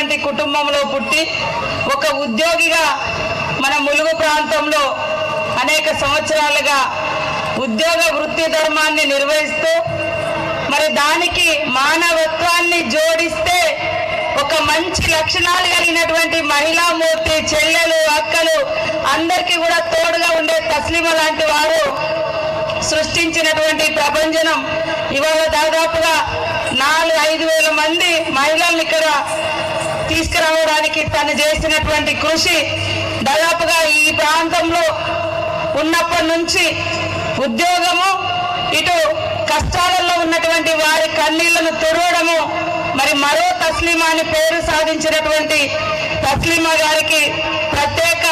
ఉన్నటువంటి కుటుంబంలో పుట్టి ఒక ఉద్యోగిగా మన ములుగు ప్రాంతంలో అనేక సంవత్సరాలుగా ఉద్యోగ వృత్తి ధర్మాన్ని నిర్వహిస్తూ మరి దానికి మానవత్వాన్ని జోడిస్తే ఒక మంచి లక్షణాలు కలిగినటువంటి మహిళామూర్తి చెల్లెలు అక్కలు అందరికీ కూడా తోడుగా ఉండే తస్లీమ లాంటి వారు సృష్టించినటువంటి ప్రభంజనం ఇవాళ దాదాపుగా 4-5 వేల మంది మహిళల్ని ఇక్కడ తీసుకురావడానికి తను చేసినటువంటి కృషి దాదాపుగా ఈ ప్రాంతంలో ఉన్నప్పటి నుంచి ఉద్యోగము ఇటు కష్టాలలో ఉన్నటువంటి వారి కన్నీళ్లను తుడవడము మరి మరో తస్లీమా అని పేరు సాధించినటువంటి తస్లీమా గారికి ప్రత్యేక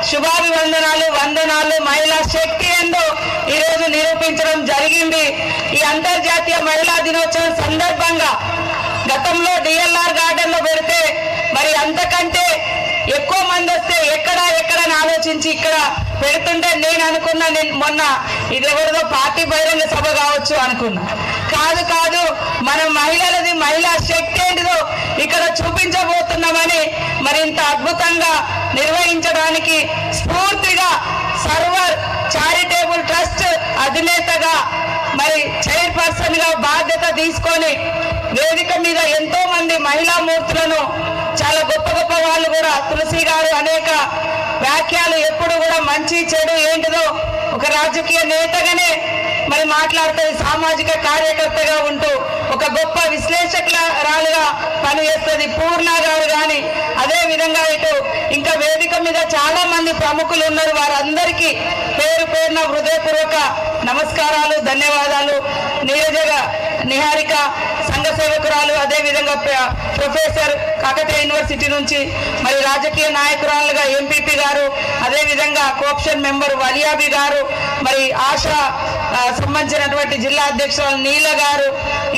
శుభాభివందనాలు వందనాలు. మహిళా శక్తి ఏందో ఈరోజు నిరూపించడం జరిగింది. ఈ అంతర్జాతీయ మహిళా దినోత్సవం సందర్భంగా గతంలో డిఎల్ఆర్ గార్డెన్ లో పెడితే మరి అంతకంటే ఎక్కువ మంది వస్తే ఎక్కడని ఆలోచించి ఇక్కడ పెడుతుంటే నేను అనుకున్నా, నేను మొన్న ఇది ఎవరిదో పార్టీ బహిరంగ సభ కావచ్చు అనుకున్నా. కాదు మన మహిళలది మహిళా శక్తి ఏంటిదో ఇక్కడ చూపించబోతున్నామని మరి ఇంత అద్భుతంగా నిర్వహించడానికి స్ఫూర్తిగా సర్వర్ చారిటబుల్ ట్రస్ట్ అధినేతగా మరి చైర్పర్సన్ గా బాధ్యత తీసుకొని వేదిక మీద ఎంతో మంది మహిళా మూర్తులను చాలా గొప్ప గొప్ప వాళ్ళు కూడా తులసి గారు అనేక వ్యాఖ్యలు ఎప్పుడు కూడా మంచి చెడు ఏంటిదో ఒక రాజకీయ నేతగానే మరి మాట్లాడుతుంది, సామాజిక కార్యకర్తగా ఉంటూ ఒక గొప్ప విశ్లేషకురాలుగా పనిచేస్తుంది పూర్ణ గారు కానీ అదే విధంగా ఇటు ఇంకా వేదిక మీద చాలా మంది ప్రముఖులు ఉన్నారు. వారందరికీ పేరు పేరున హృదయపూర్వక నమస్కారాలు ధన్యవాదాలు. నిహారిక సంఘ సేవకురాలు అదే విధంగా ప్రొఫెసర్ కాకతీయ యూనివర్సిటీ నుంచి మరి రాజకీయ నాయకురాలుగా ఎంపీపీ గారు అదే విధంగా కోఆప్షన్ మెంబర్ వలియాబి గారు మరి ఆశా సంబంధించినటువంటి జిల్లా అధ్యక్షురాలు నీల గారు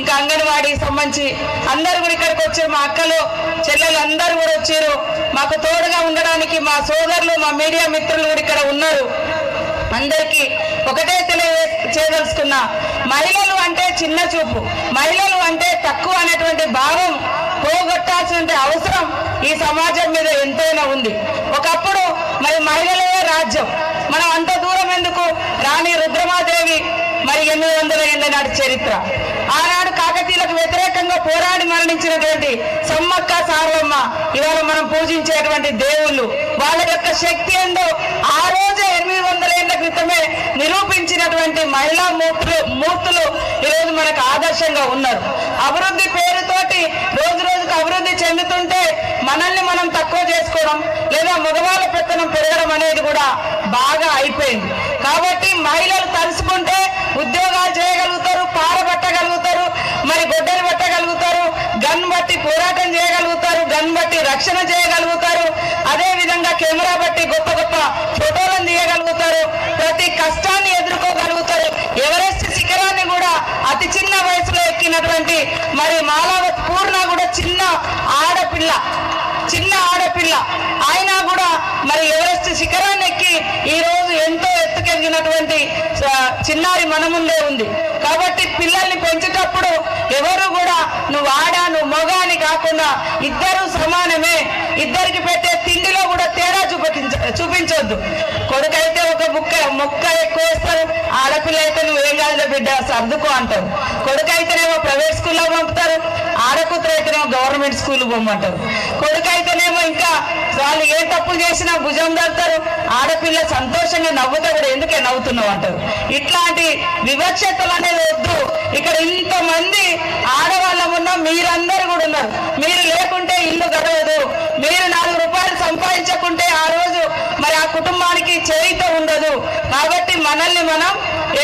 ఇంకా అంగన్వాడీకి సంబంధించి అందరూ కూడా ఇక్కడికి వచ్చారు. మా అక్కలు చెల్లెలు అందరూ కూడా వచ్చారు. మాకు తోడుగా ఉండడానికి మా సోదరులు మా మీడియా మిత్రులు కూడా ఇక్కడ ఉన్నారు. అందరికీ ఒకటే చేయదలుచుకున్నా, మహిళలు అంటే చిన్న చూపు, మహిళలు అంటే తక్కువ అనేటువంటి భావం పోగొట్టాల్సిన అవసరం ఈ సమాజం మీద ఎంతైనా ఉంది. ఒకప్పుడు మరి మహిళలే రాజ్యం, మనం అంత దూరం ఎందుకు? రాణి రుద్రమాదేవి మరి 800 ఏళ్ల నాటి చరిత్ర, ఆనాడు కాకతీయులకు వ్యతిరేకంగా పోరాడి మరణించినటువంటి సమ్మక్క సారలమ్మ ఇవాళ మనం పూజించేటువంటి దేవుళ్ళు, వాళ్ళ యొక్క శక్తి ఏందో ఆ రోజే 800 ఏళ్ల క్రితమే నిరూపించినటువంటి మహిళా మూర్తులు ఈరోజు మనకు ఆదర్శంగా ఉన్నారు. అభివృద్ధి పేరుతోటి రోజు రోజుకు అభివృద్ధి చెందుతుంటే మనల్ని మనం తక్కువ చేసుకోవడం లేదా మగవాళ్ళ పెత్తనం పెరగడం అనేది కూడా బాగా అయిపోయింది. కాబట్టి మహిళలు తలుసుకుంటే ఉద్యోగాలు చేయగలుగుతారు, పారబట్టగలుగుతారు, మరి గొడ్డలు పట్టగలుగుతారు, గన్ బట్టి పోరాటం చేయగలుగుతారు, గన్ బట్టి రక్షణ చేయగలుగుతారు, అదే విధంగా కెమెరా బట్టి గొప్ప గొప్ప ఫోటోలను తీయగలుగుతారు, ప్రతి కష్టాన్ని ఎదుర్కోగలుగుతారు. ఎవరెస్ట్ శిఖరాన్ని కూడా అతి చిన్న వయసులో ఎక్కినటువంటి మరి మాలావతి పూర్ణ కూడా చిన్న ఆడపిల్ల ఆయన కూడా మరి ఎవరెస్ట్ శిఖరాన్ని ఎక్కి ఈ రోజు ఎంతో ఎత్తుకెదిగినటువంటి చిన్నారి మన ముందే ఉంది. కాబట్టి పిల్లల్ని పెంచేటప్పుడు ఎవరు కూడా నువ్వు ఆడా నువ్వు మగ అని కాకుండా ఇద్దరు సమానమే, ఇద్దరికి పెట్టే తిండిలో కూడా తేడా చూపించొద్దు. కొడుకైతే ఒక మొక్క ఎక్కువ వేస్తారు, ఆడపిల్ల అయితే నువ్వు ఏం కాదులే బిడ్డ సర్దుకో అంటారు. కొడుకైతేనేమో ప్రైవేట్ స్కూల్లో పంపుతారు, ఆడకూతురు అయితేనేమో గవర్నమెంట్ స్కూల్ పంపమంటారు. కొడుకైతేనేమో ఇంకా వాళ్ళు ఏ తప్పు చేసినా భుజం దడతారు, ఆడపిల్ల సంతోషంగా నవ్వుతా కూడా ఎందుకే నవ్వుతున్నావు అంటారు. ఇట్లాంటి వివక్షతలు అనేది వద్దు. ఇక్కడ ఇంతమంది ఆడవాళ్ళం ఉన్నా, మీరందరూ కూడా ఉన్నారు. మీరు లేకుంటే ఇల్లు గడవదు, మీరు 4 రూపాయలు సంపాదించకుంటే ఆ రోజు మరి ఆ కుటుంబానికి చేయిత ఉండదు. కాబట్టి మనల్ని మనం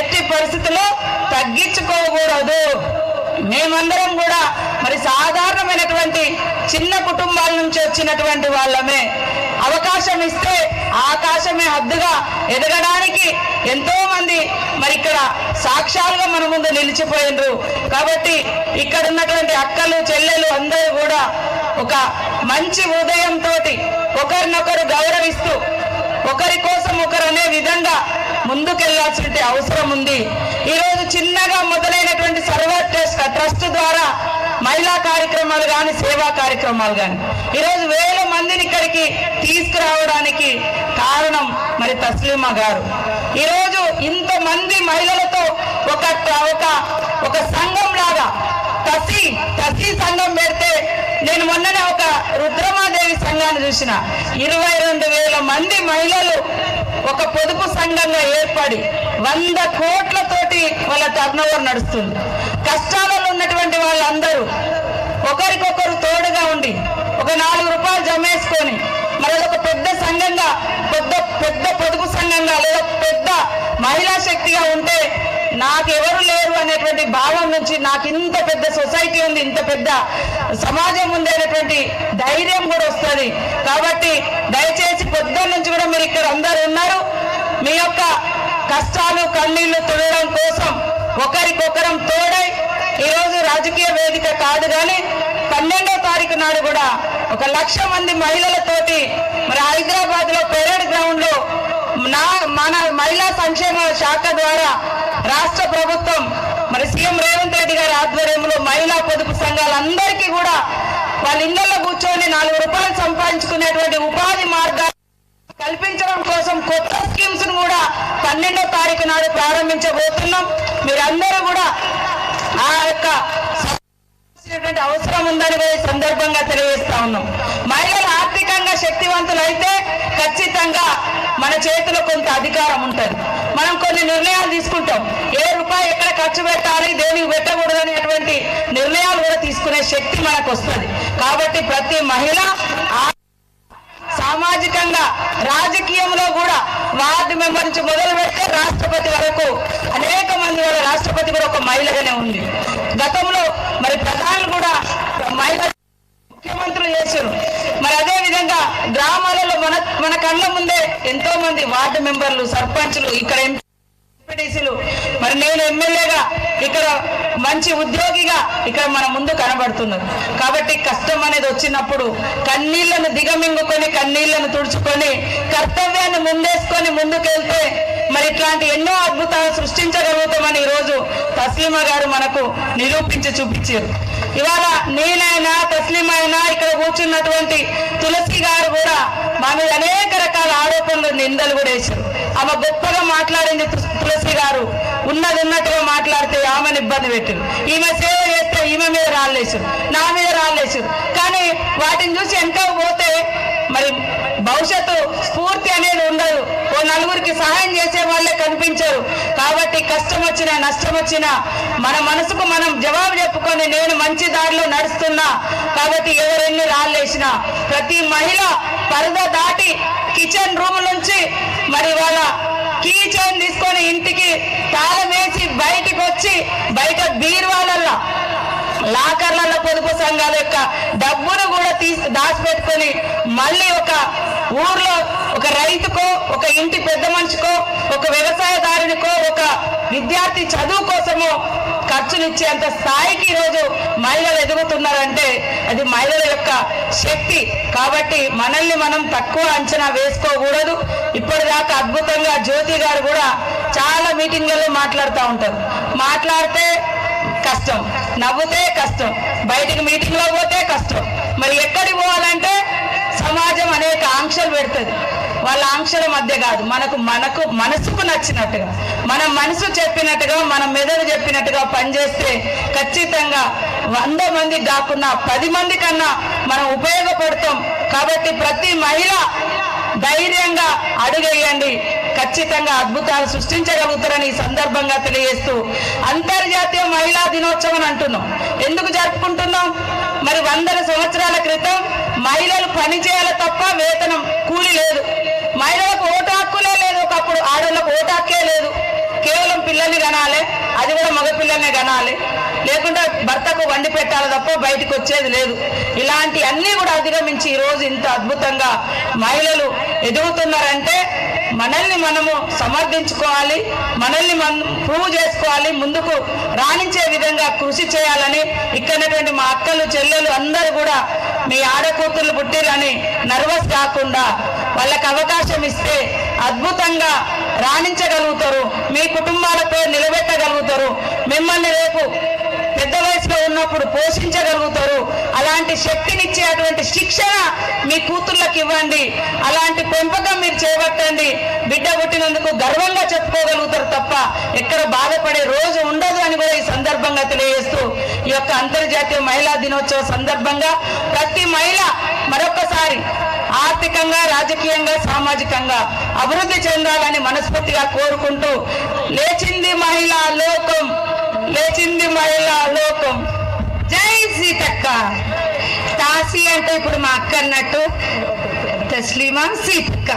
ఎట్టి పరిస్థితుల్లో తగ్గించుకోకూడదు. మేమందరం కూడా మరి సాధారణమైనటువంటి చిన్న కుటుంబాల నుంచి వచ్చినటువంటి వాళ్ళమే. అవకాశం ఇస్తే ఆకాశమే హద్దుగా ఎదగడానికి ఎంతో మంది మరి ఇక్కడ సాక్ష్యాలుగా మన ముందు నిలిచిపోయినరు. కాబట్టి ఇక్కడ ఉన్నటువంటి అక్కలు చెల్లెలు అందరూ కూడా ఒక మంచి హృదయంతో ఒకరినొకరు గౌరవిస్తూ ఒకరి కోసం ఒకరు అనే విధంగా ముందుకెళ్లాల్సిన అవసరం ఉంది. ఈరోజు చిన్నగా మొదలైనటువంటి సర్వర్ ట్రస్ట్ ద్వారా మహిళా కార్యక్రమాలు కానీ సేవా కార్యక్రమాలు కానీ ఈరోజు వేల మందిని ఇక్కడికి తీసుకురావడానికి కారణం మరి తస్లీమా గారు. ఈరోజు ఇంతమంది మహిళలతో ఒక సంఘం లాగా తసి సంఘం పెడితే నేను మొన్ననే ఒక రుద్రమాదేవి సంఘాన్ని చూసిన 22,000 మంది మహిళలు ఒక పొదుపు సంఘంగా ఏర్పడి 100 కోట్లతోటి వాళ్ళ టర్నోవర్ నడుస్తుంది. కష్టాలలో ఉన్నటువంటి వాళ్ళందరూ ఒకరికొకరు తోడుగా ఉండి ఒక 4 రూపాయలు జమేసుకొని మరి ఒక పెద్ద సంఘంగా పెద్ద పొదుపు సంఘంగా లేదా పెద్ద మహిళా శక్తిగా ఉంటే నాకెవరు లేరు అనేటువంటి భావం నుంచి నాకు ఇంత పెద్ద సొసైటీ ఉంది, ఇంత పెద్ద సమాజం ఉంది అనేటువంటి ధైర్యం కూడా వస్తుంది. కాబట్టి దయచేసి పొద్దున్న నుంచి కూడా మీరు ఇక్కడ అందరూ ఉన్నారు. మీ యొక్క కష్టాలు కన్నీళ్లు తొడడం కోసం ఒకరికొకరం తోడై ఈరోజు రాజకీయ వేదిక కాదు కానీ 12వ తారీఖు నాడు కూడా 1,00,000 మంది మహిళలతోటి మరి హైదరాబాద్ లో పెరేడ్ గ్రౌండ్ లో మన మహిళా సంక్షేమ శాఖ ద్వారా రాష్ట్ర ప్రభుత్వం మరి సీఎం రేవంత్ రెడ్డి గారి ఆధ్వర్యంలో మహిళా పొదుపు సంఘాలందరికీ కూడా వాళ్ళ ఇళ్లలో కూర్చొని 4 రూపాయలు సంపాదించుకునేటువంటి ఉపాధి మార్గాలు కల్పించడం కోసం కొత్త స్కీమ్స్ ను కూడా 12వ తారీఖు నాడు ప్రారంభించబోతున్నాం. మీరందరూ కూడా ఆ యొక్క అవసరం ఉందని సందర్భంగా తెలియజేస్తా ఉన్నాం. మహిళలు ఆర్థికంగా శక్తివంతులైతే ఖచ్చితంగా మన చేతిలో కొంత అధికారం ఉంటుంది. మనం కొన్ని నిర్ణయాలు తీసుకుంటాం. ఏ రూపాయి ఎక్కడ ఖర్చు పెట్టాలి, దేనికి పెట్టకూడదు అనేటువంటి నిర్ణయాలు కూడా తీసుకునే శక్తి మనకు వస్తుంది. కాబట్టి ప్రతి మహిళ సామాజికంగా రాజకీయంలో కూడా వార్డు మెంబర్ నుంచి మొదలు పెడితే రాష్ట్రపతి వరకు అనేక మంది వాళ్ళ రాష్ట్రపతి కూడా ఒక మహిళగానే ఉంది. గతంలో మరి ప్రధానులు కూడా మహిళ ముఖ్యమంత్రులు చేశారు. మరి అదే విధంగా గ్రామాలలో మన కళ్ళ ముందే ఎంతో మంది వార్డు మెంబర్లు, సర్పంచ్లు, ఇక్కడ ఎంపీటీసీలు, మరి నేను ఎమ్మెల్యేగా ఇక్కడ మంచి ఉద్యోగిగా ఇక్కడ మన ముందు కనబడుతున్నారు. కాబట్టి కష్టం అనేది వచ్చినప్పుడు కన్నీళ్లను దిగమింగుకొని కన్నీళ్లను తుడుచుకొని కర్తవ్యాన్ని ముందేసుకొని ముందుకెళ్తే మరి ఇట్లాంటి ఎన్నో అద్భుతాలు సృష్టించగలుగుతామని ఈరోజు తస్లీమా గారు మనకు నిరూపించి చూపించారు. ఇవాళ నేనైనా తస్లీమా అయినా ఇక్కడ కూర్చున్నటువంటి తులసి గారు కూడా మా మీద అనేక రకాల ఆరోపణలు నిందలు కూడా వేశారు. ఆమె గొప్పగా మాట్లాడింది తులసి గారు, ఉన్నట్టుగా మాట్లాడితే ఆమెను ఇబ్బంది పెట్టారు. ఈమె సేవ చేస్తే ఈమె మీద రాళ్ళేసారు, నా మీద రాళ్ళేసారు. కానీ వాటిని చూసి వెనక పోతే మరి భవిష్యత్తు స్ఫూర్తి అనేది ఉండదు. ఓ నలుగురికి సహాయం చేసే వాళ్ళే కనిపించరు. కాబట్టి కష్టం వచ్చినా నష్టం వచ్చినా మన మనసుకు మనం జవాబు చెప్పుకొని నేను మంచి దారిలో నడుస్తున్నా. కాబట్టి ఎవరెన్ని రాళ్ళేసినా ప్రతి మహిళ పరద దాటి కిచెన్ రూమ్ నుంచి మరి వాళ్ళ కీ చైన్ తీసుకొని ఇంటికి తాళం వేసి బయటికి వచ్చి బయట బీరువాలల్లో లాకర్లలో పొదుపు సంఘాల యొక్క డబ్బును కూడా దాచిపెట్టుకొని మళ్ళీ ఒక ఊర్లో ఒక రైతుకో, ఒక ఇంటి పెద్ద మనిషికో, ఒక వ్యవసాయదారునికో, ఒక విద్యార్థి చదువు కోసమో ఖర్చునిచ్చేంత స్థాయికి ఈరోజు మహిళలు ఎదుగుతున్నారంటే అది మహిళల యొక్క శక్తి. కాబట్టి మనల్ని మనం తక్కువ అంచనా వేసుకోకూడదు. ఇప్పటిదాకా అద్భుతంగా జ్యోతి గారు కూడా చాలా మీటింగ్లలో మాట్లాడుతూ ఉంటారు. మాట్లాడితే కష్టం, నవ్వుతే కష్టం, బయటికి మీటింగ్ లో పోతే కష్టం. మరి ఎక్కడికి పోవాలంటే సమాజం అనేక ఆంక్షలు పెడుతుంది. వాళ్ళ ఆంక్షల మధ్య కాదు, మనకు మనసుకు నచ్చినట్టుగా, మన మనసు చెప్పినట్టుగా, మన మెదడు చెప్పినట్టుగా పనిచేస్తే ఖచ్చితంగా 100 మంది కాకుండా 10 మంది కన్నా మనం ఉపయోగపడతాం. కాబట్టి ప్రతి మహిళ ధైర్యంగా అడుగేయండి, ఖచ్చితంగా అద్భుతాలు సృష్టించగలుగుతారని ఈ సందర్భంగా తెలియజేస్తూ అంతర్జాతీయ మహిళా దినోత్సవం అని అంటున్నాం. ఎందుకు జరుపుకుంటున్నాం? మరి 100 సంవత్సరాల క్రితం మహిళలు పని చేయాలి తప్ప వేతనం కూలి లేదు. మహిళలకు ఓటు హక్కులే లేదు. ఒకప్పుడు ఆడవాళ్ళకు ఓటు హక్కే లేదు. కేవలం పిల్లల్ని కనాలి, అది కూడా మగ పిల్లల్ని కనాలి, లేకుంటే భర్తకు వండి పెట్టాలి తప్ప బయటకు వచ్చేది లేదు. ఇలాంటి అన్నీ కూడా అధిగమించి ఈరోజు ఇంత అద్భుతంగా మహిళలు ఎదుగుతున్నారంటే మనల్ని మనము సమర్థించుకోవాలి, మనల్ని మనం ప్రూవ్ చేసుకోవాలి, ముందుకు రాణించే విధంగా కృషి చేయాలని ఇక్కడటువంటి మా అక్కలు చెల్లెలు అందరూ కూడా మీ ఆడకూతుర్లు పుట్టిరని నర్వస్ కాకుండా వాళ్ళకి అవకాశం ఇస్తే అద్భుతంగా రాణించగలుగుతారు, మీ కుటుంబాల పేరు నిలబెట్టగలుగుతారు, మిమ్మల్ని రేపు పెద్ద వయసులో ఉన్నప్పుడు పోషించగలుగుతారు. అలాంటి శక్తినిచ్చే అటువంటి శిక్షణ మీ కూతుర్లకు ఇవ్వండి, అలాంటి పెంపకం మీరు చేపట్టండి. బిడ్డ పుట్టినందుకు గర్వంగా చెప్పుకోగలుగుతారు తప్ప ఎక్కడ బాధపడే రోజు ఉండదు అని కూడా ఈ సందర్భంగా తెలియజేస్తూ, ఈ యొక్క అంతర్జాతీయ మహిళా దినోత్సవ సందర్భంగా ప్రతి మహిళ మరొకసారి ఆర్థికంగా, రాజకీయంగా, సామాజికంగా అభివృద్ధి చెందాలని మనస్ఫూర్తిగా కోరుకుంటూ, లేచింది మహిళా లోకం, లేచింది మహిళా లోకం. జై సీతక్క. తాసి అంటే ఇప్పుడు మా అక్క అన్నట్టు తస్లీమా సీతక్క.